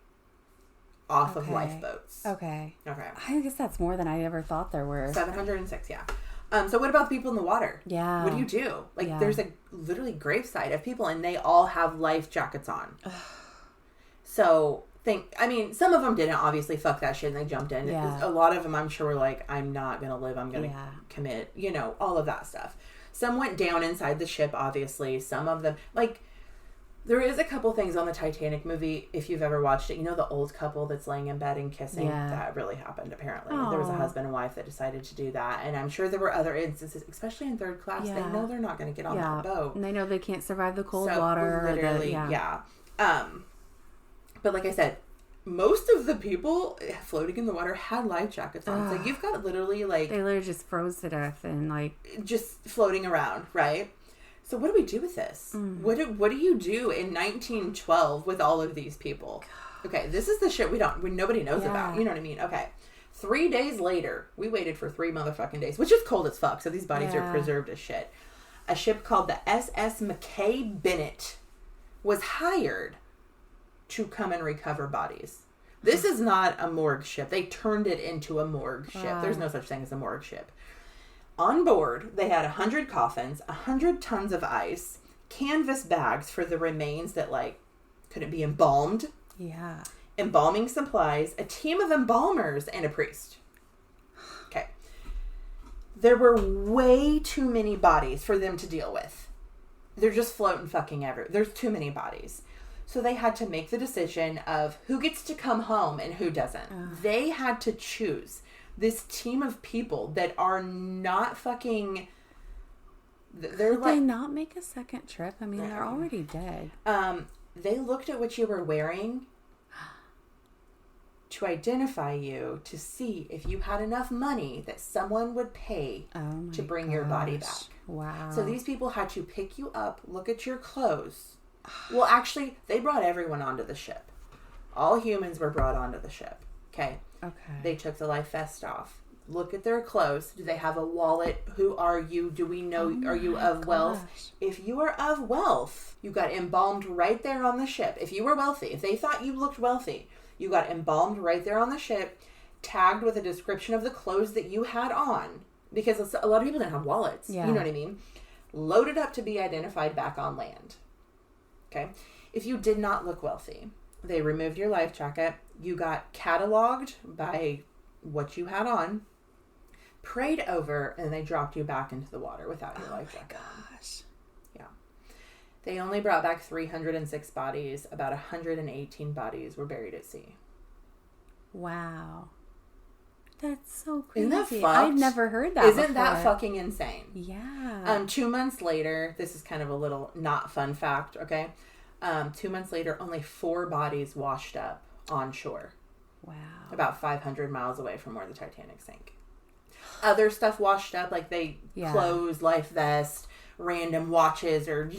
off of lifeboats.
Okay.
Okay.
I guess that's more than I ever thought there were.
706, yeah. So what about the people in the water?
Yeah.
What do you do? There's a literally gravesite of people, and they all have life jackets on. So some of them didn't, obviously, fuck that shit, and they jumped in.
Yeah.
A lot of them, I'm sure, were like, I'm not going to live, I'm going to commit, all of that stuff. Some went down inside the ship, obviously. Some of them, there is a couple things on the Titanic movie, if you've ever watched it. The old couple that's laying in bed and kissing?
Yeah.
That really happened, apparently.
Aww.
There was a husband and wife that decided to do that. And I'm sure there were other instances, especially in third class.
Yeah.
They know they're not going to get on that boat.
And they know they can't survive the cold water.
Literally, but like I said, most of the people floating in the water had life jackets on. So you've got literally
they literally just froze to death and
just floating around, right? So what do we do with this? What do you do in 1912 with all of these people? Okay, this is the shit nobody knows about. You know what I mean? Okay. 3 days later, we waited for 3 motherfucking days, which is cold as fuck. So these bodies are preserved as shit. A ship called the SS McKay Bennett was hired to come and recover bodies. This is not a morgue ship. They turned it into a morgue ship. There's no such thing as a morgue ship. On board, they had 100 coffins, 100 tons of ice, canvas bags for the remains that, couldn't be embalmed.
Yeah.
Embalming supplies, a team of embalmers, and a priest. Okay. There were way too many bodies for them to deal with. They're just floating fucking everywhere. There's too many bodies. So they had to make the decision of who gets to come home and who doesn't. They had to choose this team of people that are not fucking...
Could they not make a second trip? I mean, they're already dead.
They looked at what you were wearing to identify you, to see if you had enough money that someone would pay to bring your body back.
Wow.
So these people had to pick you up, look at your clothes. Well, actually, they brought everyone onto the ship. All humans were brought onto the ship. Okay. They took the life vest off. Look at their clothes. Do they have a wallet? Who are you? Do we know? Are you of wealth? If you are of wealth, you got embalmed right there on the ship. If you were wealthy, if they thought you looked wealthy, you got embalmed right there on the ship, tagged with a description of the clothes that you had on. Because a lot of people didn't have wallets.
Yeah.
You know what I mean? Loaded up to be identified back on land. Okay? If you did not look wealthy, they removed your life jacket. You got cataloged by what you had on, prayed over, and they dropped you back into the water without your life jacket on. Yeah. They only brought back 306 bodies. About 118 bodies were buried at sea.
Wow. That's so crazy.
Isn't that fucked?
I've never heard that
Isn't
before.
that fucking insane?
Yeah.
2 months later, this is kind of a little not fun fact, okay? 2 months later, only 4 bodies washed up on shore.
Wow.
About 500 miles away from where the Titanic sank. Other stuff washed up, like clothes, life vest, random watches or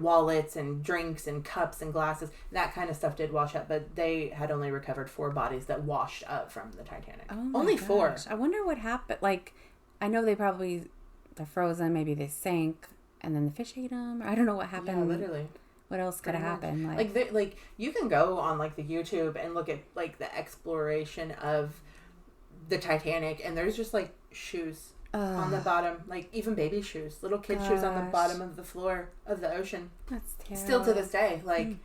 wallets and drinks and cups and glasses. That kind of stuff did wash up, but they had only recovered 4 bodies that washed up from the Titanic.
Oh
only
gosh.
4.
I wonder what happened. Like, I know they're frozen. Maybe they sank and then the fish ate them. I don't know what happened.
Yeah, literally.
What else could have happened?
Like you can go on like the YouTube and look at like the exploration of the Titanic, and there's just like shoes on the bottom, like even baby shoes, little kid shoes on the bottom of the floor of the ocean.
That's terrible.
Still to this day, like,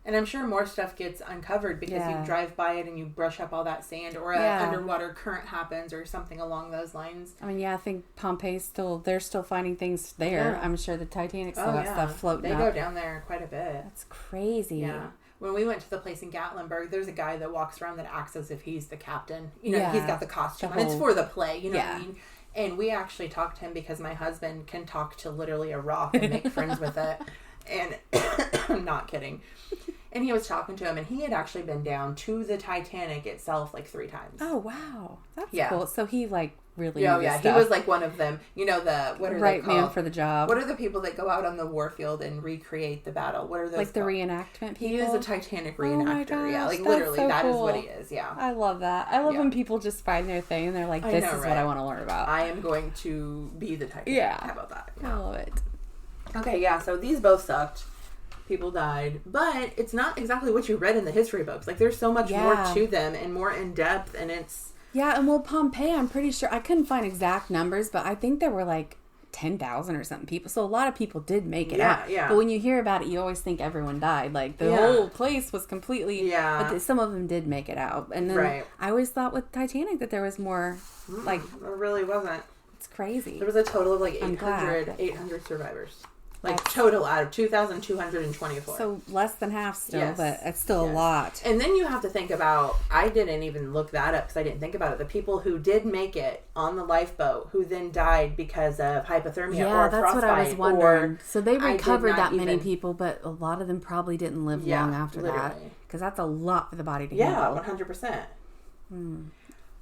and I'm sure more stuff gets uncovered because you drive by it and you brush up all that sand, or an underwater current happens or something along those lines.
I mean, I think Pompeii they're still finding things there. Yeah. I'm sure the Titanic still has stuff floating up.
They go down there quite a bit.
That's crazy.
Yeah. When we went to the place in Gatlinburg, there's a guy that walks around that acts as if he's the captain. You know, he's got the costume. And it's for the play, you know what I mean? And we actually talked to him because my husband can talk to literally a rock and make friends with it. And I'm not kidding. And he was talking to him, and he had actually been down to the Titanic itself like 3 times.
Oh, wow. That's cool. So he like really
he was like one of them. You know, what are they called?
Man for the job.
What are the people that go out on the warfield and recreate the battle? What are those
like the
called?
Reenactment people?
He is a Titanic reenactor.
Oh my gosh,
yeah, like literally
so
that
cool.
is what he is. Yeah.
I love that. I love when people just find their thing and they're like, this is what I want to learn about.
I am going to be the Titanic.
Yeah.
How about that?
Yeah. I love it.
Okay, yeah, so these both sucked. People died, but it's not exactly what you read in the history books. Like, there's so much more to them and more in depth, and it's...
Yeah, and well, Pompeii, I'm pretty sure, I couldn't find exact numbers, but I think there were like 10,000 or something people. So a lot of people did make it out. Yeah. But when you hear about it, you always think everyone died. Like, the whole place was completely... Yeah. But some of them did make it out. And then I always thought with Titanic that there was more, like...
There really wasn't.
It's crazy.
There was a total of like 800 survivors. Like, total out of 2,224.
So less than half still, but it's still a lot.
And then you have to think about, I didn't even look that up because I didn't think about it. The people who did make it on the lifeboat who then died because of hypothermia or frostbite. Yeah, that's what I was wondering.
So they recovered that many people, but a lot of them probably didn't live long after that. Because that's a lot for the body to handle.
Yeah, 100%.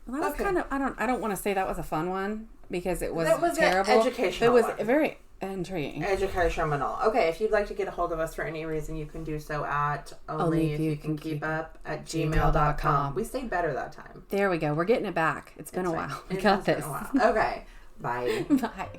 Well, that was kind of, I don't want to say that was a fun one because it was terrible.
Educational.
It was very intriguing.
Educational. Okay, if you'd like to get a hold of us for any reason, you can do so at onlyifyoucankeepup at gmail.com. We stayed better that time.
There we go. We're getting it back. It's been a while. We got this.
Okay. Bye.
Bye.